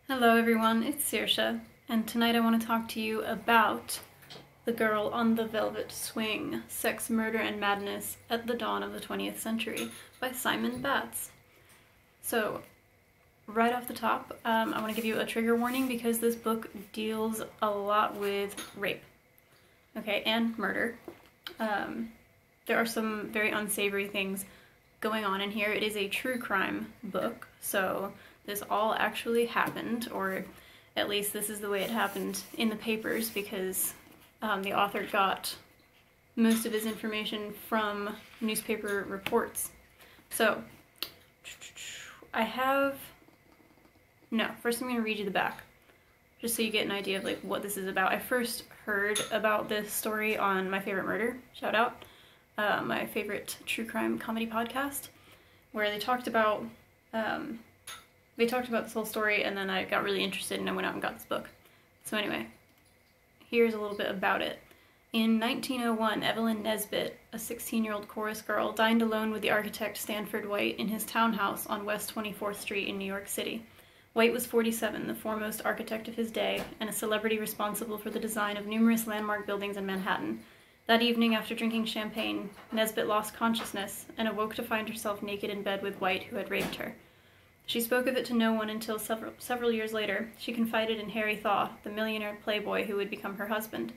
Hello everyone, it's Saoirse, and tonight I want to talk to you about The Girl on the Velvet Swing, Sex, Murder, and Madness at the Dawn of the 20th Century by Simon Baatz. So, right off the top, I want to give you a trigger warning because this book deals a lot with rape, okay, and murder. There are some very unsavory things going on in here. It is a true crime book, so this all actually happened, or at least this is the way it happened in the papers, because the author got most of his information from newspaper reports. So, first I'm going to read you the back, just so you get an idea of like what this is about. I first heard about this story on My Favorite Murder, shout out, my favorite true crime comedy podcast, where they talked about this whole story, and then I got really interested and I went out and got this book. So anyway, here's a little bit about it. In 1901, Evelyn Nesbit, a 16-year-old chorus girl, dined alone with the architect Stanford White in his townhouse on West 24th Street in New York City. White was 47, the foremost architect of his day, and a celebrity responsible for the design of numerous landmark buildings in Manhattan. That evening, after drinking champagne, Nesbit lost consciousness and awoke to find herself naked in bed with White, who had raped her. She spoke of it to no one until several years later. She confided in Harry Thaw, the millionaire playboy who would become her husband.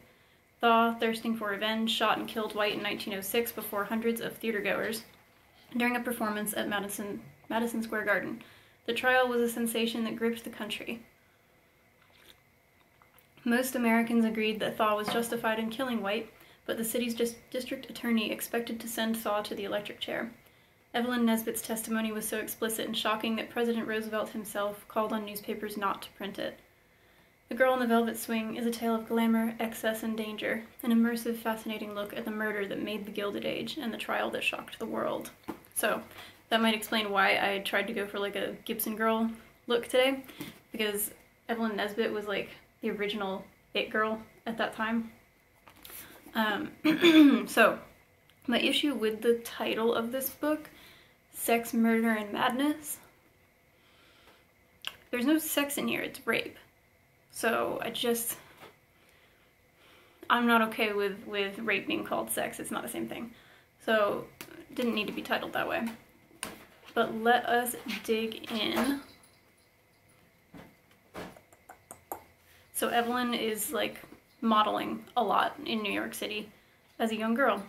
Thaw, thirsting for revenge, shot and killed White in 1906 before hundreds of theatergoers during a performance at Madison Square Garden. The trial was a sensation that gripped the country. Most Americans agreed that Thaw was justified in killing White, but the city's district attorney expected to send Thaw to the electric chair. Evelyn Nesbit's testimony was so explicit and shocking that President Roosevelt himself called on newspapers not to print it. The Girl on the Velvet Swing is a tale of glamour, excess, and danger, an immersive, fascinating look at the murder that made the Gilded Age and the trial that shocked the world. So, that might explain why I tried to go for like a Gibson Girl look today, because Evelyn Nesbit was like the original it girl at that time. So, my issue with the title of this book, Sex, Murder, and Madness, there's no sex in here, it's rape. So I'm not okay with rape being called sex. It's not the same thing. So, it didn't need to be titled that way. But let us dig in. So Evelyn is like modeling a lot in New York City as a young girl.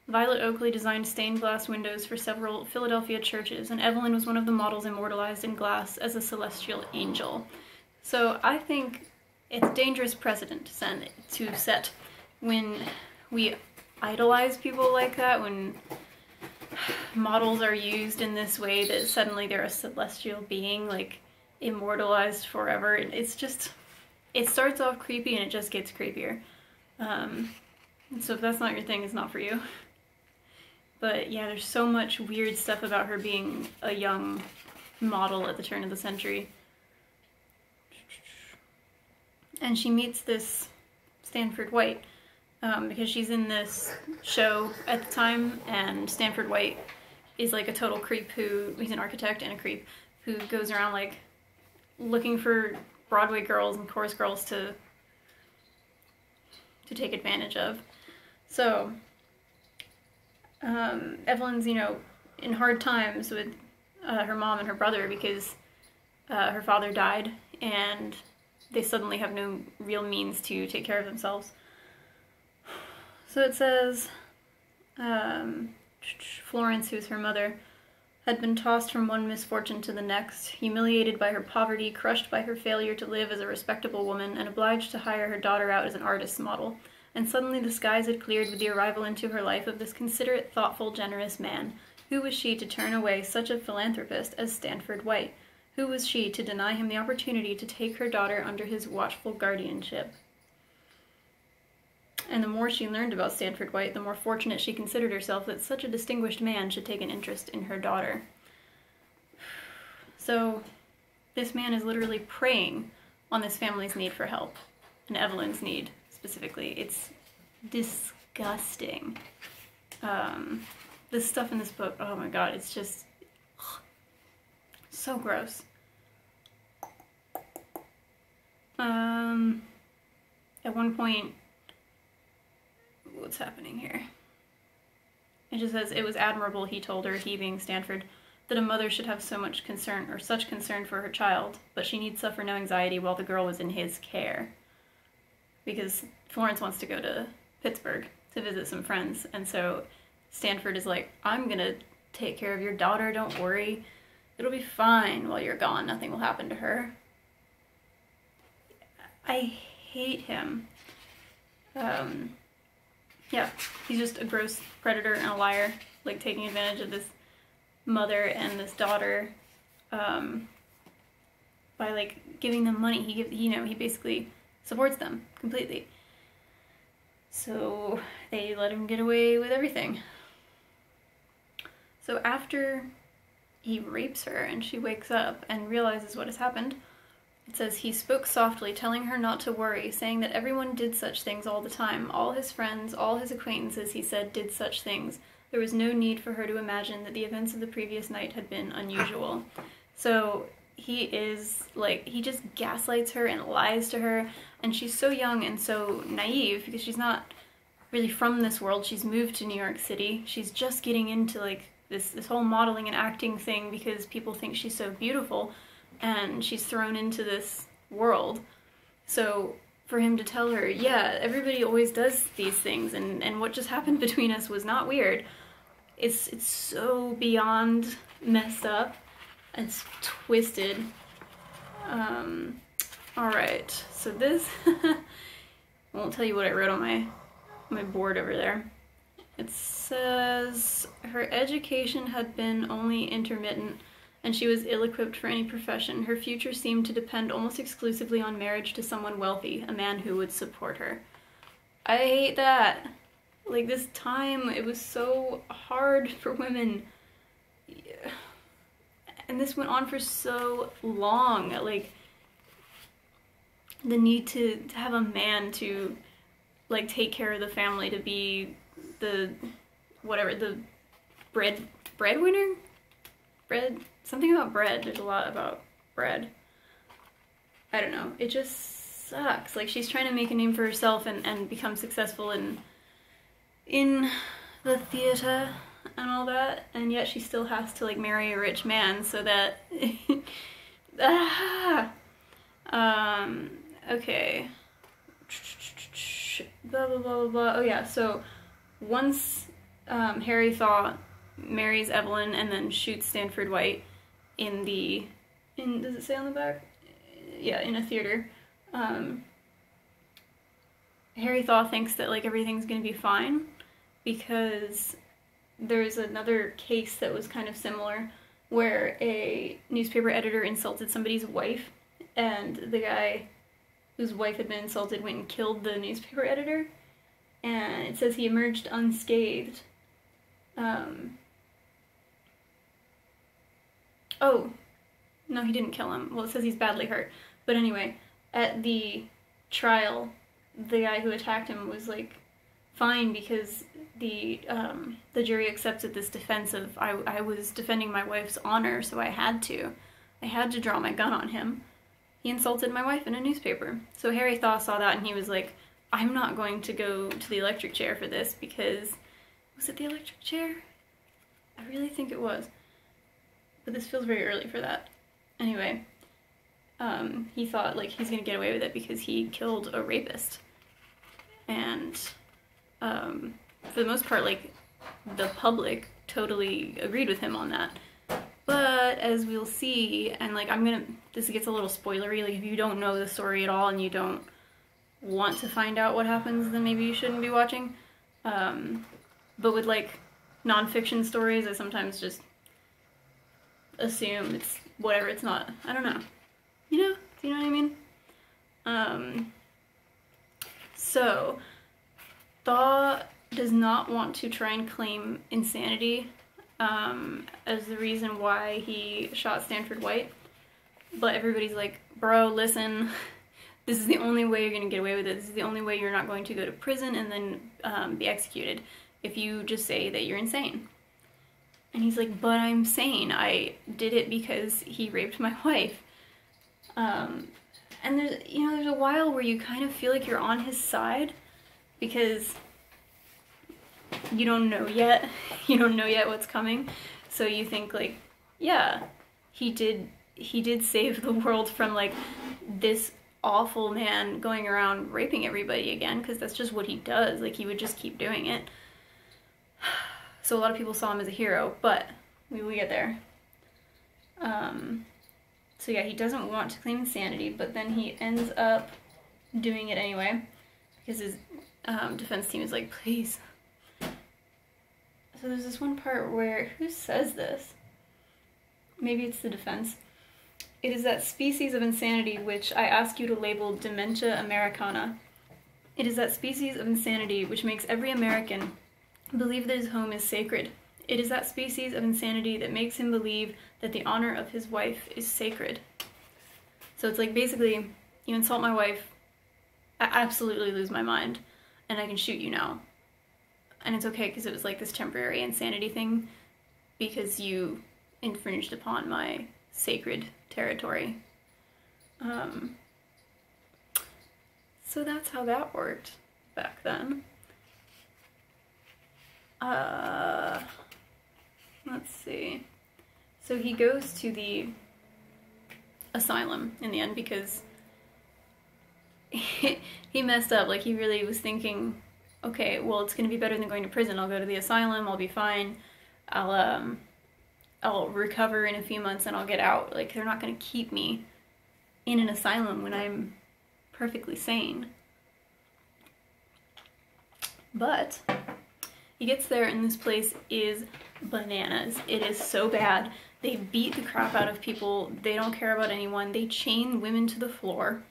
Violet Oakley designed stained glass windows for several Philadelphia churches, and Evelyn was one of the models immortalized in glass as a celestial angel. So I think it's a dangerous precedent to set when we idolize people like that, when models are used in this way that suddenly they're a celestial being, like immortalized forever. It's just, it starts off creepy and it just gets creepier. So if that's not your thing, it's not for you. But yeah, there's so much weird stuff about her being a young model at the turn of the century. And she meets this Stanford White because she's in this show at the time, and Stanford White is like a total creep he's an architect and a creep who goes around like looking for Broadway girls and chorus girls to take advantage of. So, Evelyn's, in hard times with her mom and her brother because her father died and they suddenly have no real means to take care of themselves. So it says, Florence, who's her mother, had been tossed from one misfortune to the next, humiliated by her poverty, crushed by her failure to live as a respectable woman, and obliged to hire her daughter out as an artist's model. And suddenly the skies had cleared with the arrival into her life of this considerate, thoughtful, generous man. Who was she to turn away such a philanthropist as Stanford White? Who was she to deny him the opportunity to take her daughter under his watchful guardianship? And the more she learned about Stanford White, the more fortunate she considered herself that such a distinguished man should take an interest in her daughter. So, this man is literally preying on this family's need for help, and Evelyn's need specifically. It's disgusting. The stuff in this book, oh my god, it's just so gross. At one point, what's happening here? It just says, it was admirable, he told her, he being Stanford, that a mother should have so much concern, or such concern for her child, but she need suffer no anxiety while the girl was in his care. Because Florence wants to go to Pittsburgh to visit some friends, and so Stanford is like, I'm gonna take care of your daughter, don't worry. It'll be fine while you're gone, nothing will happen to her. I hate him. Yeah, he's just a gross predator and a liar, like taking advantage of this mother and this daughter, by like giving them money. He basically supports them completely. So they let him get away with everything. So after he rapes her and she wakes up and realizes what has happened, it says, he spoke softly, telling her not to worry, saying that everyone did such things all the time. All his friends, all his acquaintances, he said, did such things. There was no need for her to imagine that the events of the previous night had been unusual. So he is, like, he just gaslights her and lies to her, and she's so young and so naive because she's not really from this world. She's moved to New York City. She's just getting into, like, this whole modeling and acting thing because people think she's so beautiful, and she's thrown into this world. So for him to tell her, yeah, everybody always does these things, and what just happened between us was not weird. It's so beyond messed up. It's twisted. Alright, so this, I won't tell you what I wrote on my board over there. It says, her education had been only intermittent, and she was ill-equipped for any profession. Her future seemed to depend almost exclusively on marriage to someone wealthy, a man who would support her. I hate that. Like, this time, it was so hard for women. Yeah. And this went on for so long. Like, the need to have a man to, like, take care of the family, to be the, whatever, the breadwinner? Something about bread. There's a lot about bread. I don't know. It just sucks. Like, she's trying to make a name for herself and become successful in the theater and all that, and yet she still has to, like, marry a rich man so that... okay. Blah, blah, blah, blah, blah. Oh yeah, so once Harry Thaw marries Evelyn and then shoots Stanford White does it say on the back? Yeah, in a theater. Harry Thaw thinks that, like, everything's gonna be fine because there's another case that was kind of similar where a newspaper editor insulted somebody's wife, and the guy whose wife had been insulted went and killed the newspaper editor, and it says he emerged unscathed. Oh, no, he didn't kill him. Well, it says he's badly hurt. But anyway, at the trial, the guy who attacked him was, like, fine because the jury accepted this defense of, I was defending my wife's honor, so I had to draw my gun on him. He insulted my wife in a newspaper. So Harry Thaw saw that and he was like, I'm not going to go to the electric chair for this because, was it the electric chair? I really think it was. But this feels very early for that. Anyway, he thought, like, he's gonna get away with it because he killed a rapist. And, for the most part, like, the public totally agreed with him on that. But, as we'll see, and, like, this gets a little spoilery, like, if you don't know the story at all and you don't want to find out what happens, then maybe you shouldn't be watching. But with, like, non-fiction stories, I sometimes just assume it's whatever, it's not. I don't know. You know? Do you know what I mean? So, Thaw does not want to try and claim insanity as the reason why he shot Stanford White. But everybody's like, bro, listen, this is the only way you're gonna get away with it. This is the only way you're not going to go to prison and then be executed if you just say that you're insane. And he's like, but I'm sane. I did it because he raped my wife. And there's, you know, there's a while where you kind of feel like you're on his side because you don't know yet. You don't know yet what's coming. So you think like, yeah, he did save the world from like this awful man going around raping everybody again, because that's just what he does. Like, he would just keep doing it. So a lot of people saw him as a hero, but we will get there. So yeah, he doesn't want to claim insanity, but then he ends up doing it anyway, because his defense team is like, please. So there's this one part where, who says this? Maybe it's the defense. It is that species of insanity which I ask you to label dementia Americana. It is that species of insanity which makes every American believe that his home is sacred. It is that species of insanity that makes him believe that the honor of his wife is sacred. So it's like, basically, you insult my wife, I absolutely lose my mind, and I can shoot you now. And it's okay, because it was like this temporary insanity thing, because you infringed upon my sacred territory. So that's how that worked back then. Let's see. So he goes to the asylum in the end because he messed up. Like, he really was thinking, okay, well, it's going to be better than going to prison. I'll go to the asylum, I'll be fine. I'll recover in a few months and I'll get out. Like, they're not going to keep me in an asylum when I'm perfectly sane. But he gets there and this place is bananas. It is so bad. They beat the crap out of people. They don't care about anyone. They chain women to the floor.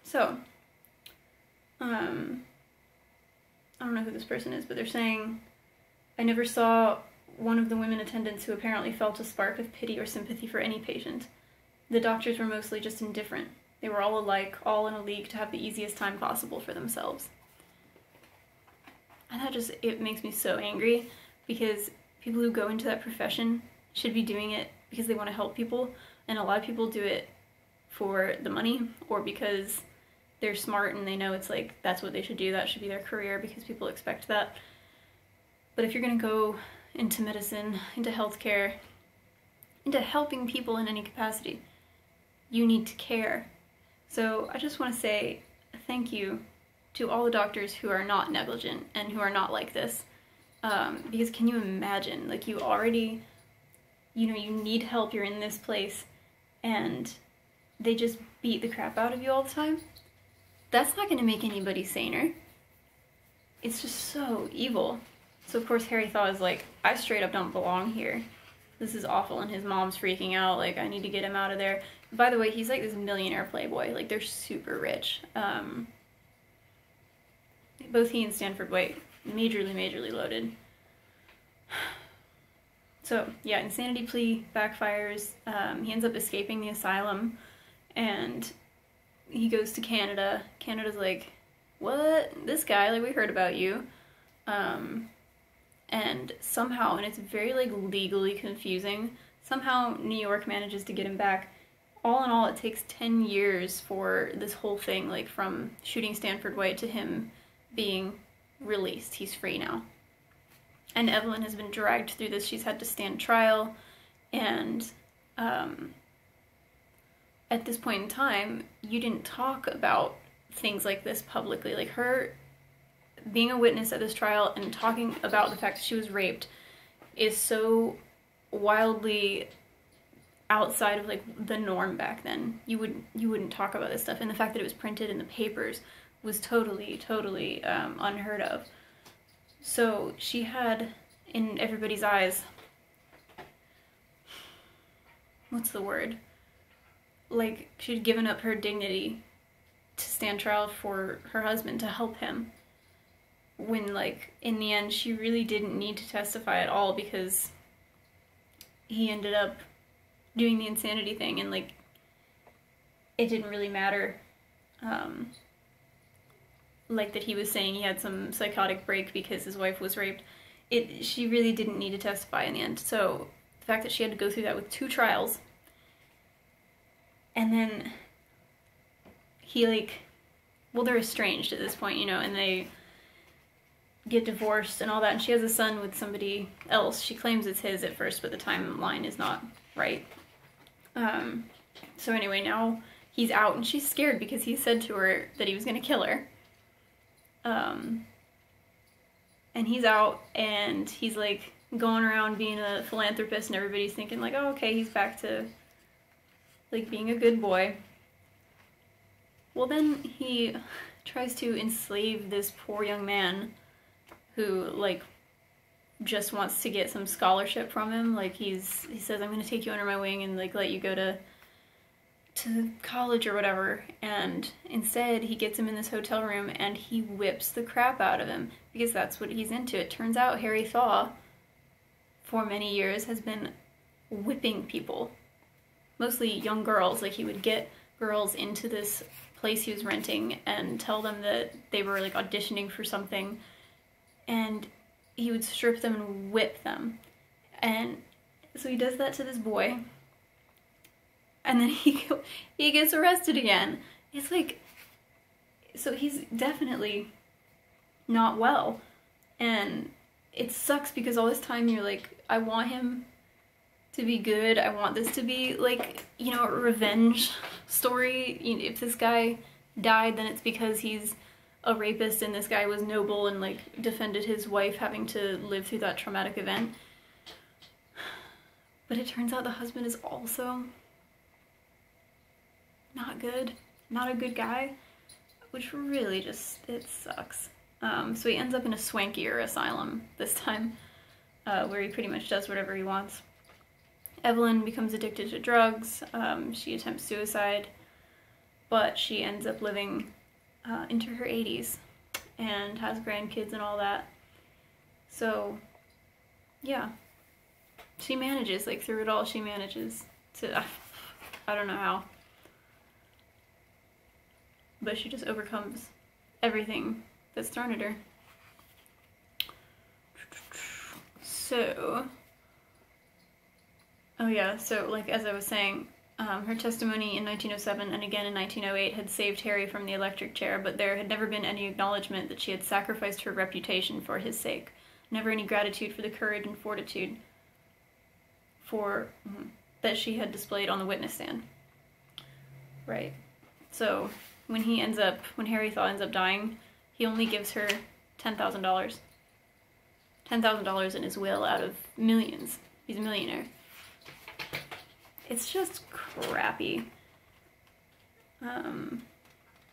So, I don't know who this person is, but they're saying, I never saw one of the women attendants who apparently felt a spark of pity or sympathy for any patient. The doctors were mostly just indifferent. They were all alike, all in a league to have the easiest time possible for themselves. And that just, it makes me so angry, because people who go into that profession should be doing it because they want to help people, and a lot of people do it for the money, or because they're smart and they know it's like, that's what they should do, that should be their career, because people expect that. But if you're going to go into medicine, into healthcare, into helping people in any capacity, you need to care. So I just want to say thank you to all the doctors who are not negligent and who are not like this. Because can you imagine, like, you already, you know, you need help, you're in this place, and they just beat the crap out of you all the time? That's not going to make anybody saner. It's just so evil. So of course Harry Thaw is like, I straight up don't belong here. This is awful, and his mom's freaking out, like, I need to get him out of there. By the way, he's like this millionaire playboy, like, they're super rich. Both he and Stanford White, majorly loaded. So, yeah, insanity plea backfires. He ends up escaping the asylum, and he goes to Canada. Canada's like, what? This guy, like, we heard about you. And somehow, and it's very, like, legally confusing, somehow New York manages to get him back. All in all, it takes 10 years for this whole thing, like, from shooting Stanford White to him being released. He's free now. And Evelyn has been dragged through this. She's had to stand trial, and at this point in time, you didn't talk about things like this publicly. Like, her being a witness at this trial and talking about the fact that she was raped is so wildly outside of, like, the norm back then. You wouldn't talk about this stuff, and the fact that it was printed in the papers was totally unheard of. So she had, in everybody's eyes, what's the word? Like, she'd given up her dignity to stand trial for her husband, to help him, when, like, in the end, she really didn't need to testify at all, because he ended up doing the insanity thing, and, like, it didn't really matter. Like, that he was saying he had some psychotic break because his wife was raped. She really didn't need to testify in the end. So the fact that she had to go through that with 2 trials, And then he, like, well, they're estranged at this point, you know, and they get divorced and all that, and she has a son with somebody else. She claims it's his at first, but the timeline is not right. So anyway, now he's out, and she's scared because he said to her that he was gonna kill her. And he's out, and he's, like, going around being a philanthropist, and everybody's thinking, like, oh, okay, he's back to, like, being a good boy. Well, then he tries to enslave this poor young man who, like, just wants to get some scholarship from him. Like, he says, I'm gonna take you under my wing and, like, let you go to college or whatever. And instead, he gets him in this hotel room and he whips the crap out of him because that's what he's into. It turns out Harry Thaw, for many years, has been whipping people. Mostly young girls. Like, he would get girls into this place he was renting and tell them that they were, like, auditioning for something, and he would strip them and whip them. And so he does that to this boy, and then he gets arrested again. It's like, so he's definitely not well, and it sucks because all this time you're like, I want him to be good. I want this to be, like, you know, a revenge story. You know, if this guy died, then it's because he's a rapist and this guy was noble and, like, defended his wife having to live through that traumatic event. But it turns out the husband is also not good, not a good guy, which really just, it sucks. So he ends up in a swankier asylum this time, where he pretty much does whatever he wants. Evelyn becomes addicted to drugs. She attempts suicide, but she ends up living into her 80s and has grandkids and all that. So, yeah. She manages, like, through it all, she manages to, I don't know how, but she just overcomes everything that's thrown at her. So, oh yeah, so, like, as I was saying, her testimony in 1907 and again in 1908 had saved Harry from the electric chair, but there had never been any acknowledgement that she had sacrificed her reputation for his sake. Never any gratitude for the courage and fortitude that she had displayed on the witness stand. Right. So, when Harry Thaw ends up dying, he only gives her $10,000. $10,000 in his will out of millions. He's a millionaire. It's just crappy.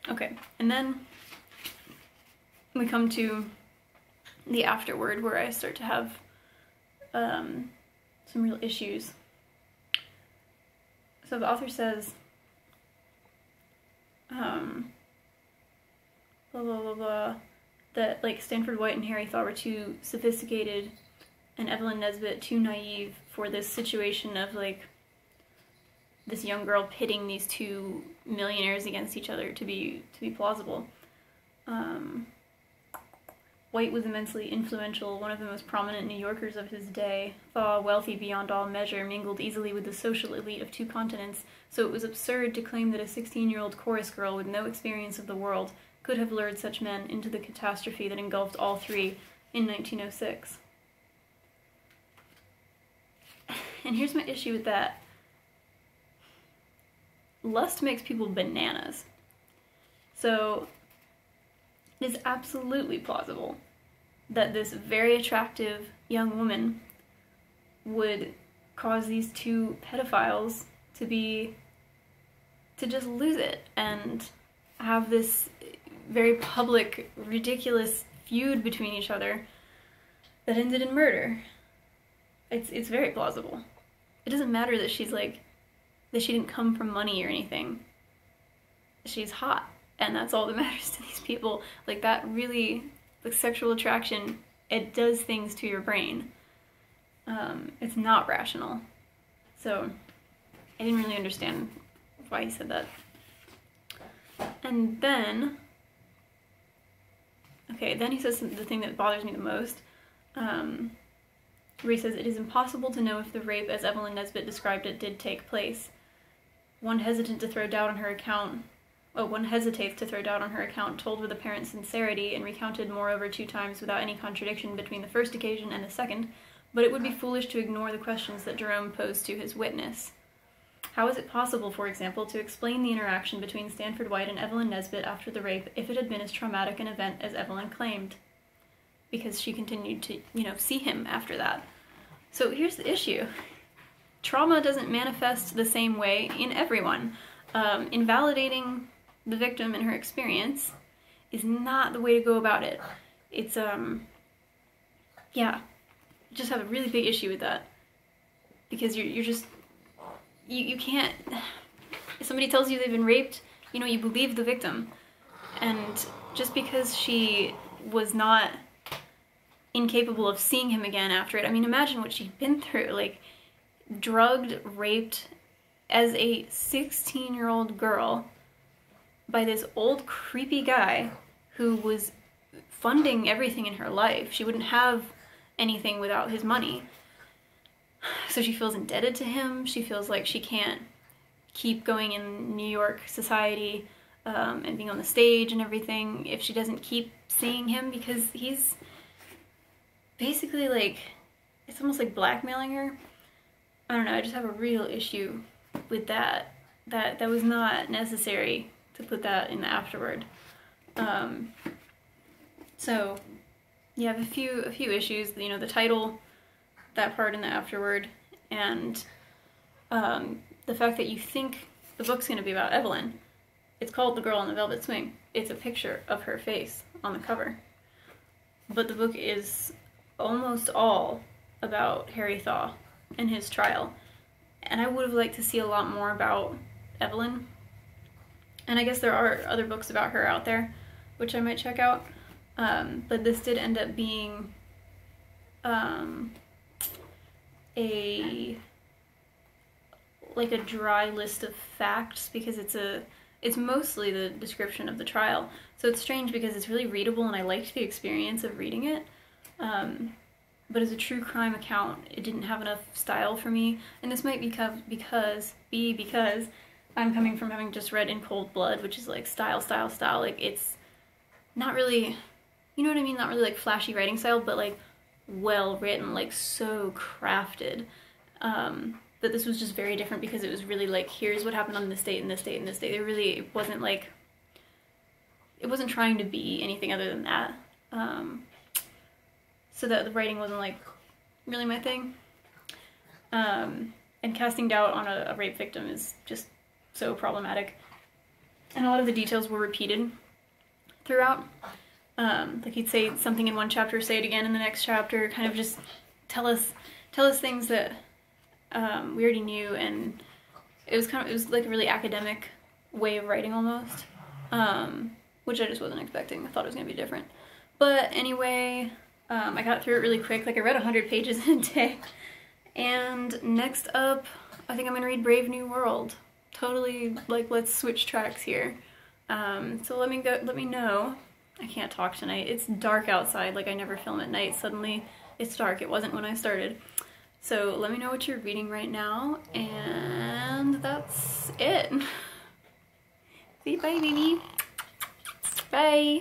Okay, and then we come to the afterword where I start to have some real issues. So the author says, blah, blah, blah, blah, that, like, Stanford White and Harry Thaw were too sophisticated and Evelyn Nesbit too naive for this situation of, like, this young girl pitting these two millionaires against each other to be plausible. White was immensely influential, one of the most prominent New Yorkers of his day. Thaw, wealthy beyond all measure, mingled easily with the social elite of two continents, so it was absurd to claim that a 16-year-old chorus girl with no experience of the world could have lured such men into the catastrophe that engulfed all three in 1906. And here's my issue with that. Lust makes people bananas. So, it is absolutely plausible that this very attractive young woman would cause these two pedophiles to just lose it and have this very public, ridiculous feud between each other that ended in murder. It's very plausible. It doesn't matter that she's, like, that she didn't come from money or anything. She's hot, and that's all that matters to these people. Like, that really, like, sexual attraction, it does things to your brain. It's not rational. So, I didn't really understand why he said that. And then, okay, then he says the thing that bothers me the most, where he says, it is impossible to know if the rape, as Evelyn Nesbit described it, did take place. one hesitates to throw doubt on her account, told with apparent sincerity, and recounted moreover 2 times without any contradiction between the first occasion and the second, but it would be foolish to ignore the questions that Jerome posed to his witness. How is it possible, for example, to explain the interaction between Stanford White and Evelyn Nesbit after the rape if it had been as traumatic an event as Evelyn claimed? Because she continued to, see him after that. So here's the issue. Trauma doesn't manifest the same way in everyone. Invalidating the victim and her experience is not the way to go about it. It's, just have a really big issue with that. Because you're just, you can't, if somebody tells you they've been raped, you believe the victim. And just because she was not incapable of seeing him again after it, I mean, imagine what she'd been through, like, drugged, raped as a 16-year-old girl by this old creepy guy who was funding everything in her life. She wouldn't have anything without his money. So she feels indebted to him. She feels like she can't keep going in New York society and being on the stage and everything if she doesn't keep seeing him, because he's basically like, it's almost like blackmailing her. I don't know, I just have a real issue with that. That was not necessary to put that in the afterword. So you have a few issues, the title, that part in the afterword, and the fact that you think the book's going to be about Evelyn. It's called The Girl on the Velvet Swing. It's a picture of her face on the cover. But the book is almost all about Harry Thaw and his trial. And I would have liked to see a lot more about Evelyn. And I guess there are other books about her out there, which I might check out. But this did end up being a dry list of facts, because it's mostly the description of the trial. So it's strange because it's really readable and I liked the experience of reading it. But as a true crime account, it didn't have enough style for me. And this might because I'm coming from having just read In Cold Blood, which is like style. Like, it's not really, you know what I mean? Not really like flashy writing style, but like well written, like so crafted. But this was just very different because it was really like, here's what happened on this date and this date and this date. It wasn't like, it wasn't trying to be anything other than that. So that the writing wasn't like really my thing. And casting doubt on a rape victim is just so problematic. And a lot of the details were repeated throughout. Like he'd say something in one chapter, say it again in the next chapter, kind of just tell us things that we already knew, and it was like a really academic way of writing almost, which I just wasn't expecting. I thought it was gonna be different. But anyway, I got through it really quick. Like, I read 100 pages in a day. And next up, I think I'm gonna read Brave New World. Totally, like, let's switch tracks here. So let me know. I can't talk tonight. It's dark outside. Like, I never film at night. Suddenly it's dark. It wasn't when I started. So let me know what you're reading right now, and that's it. See you, bye, baby. Bye.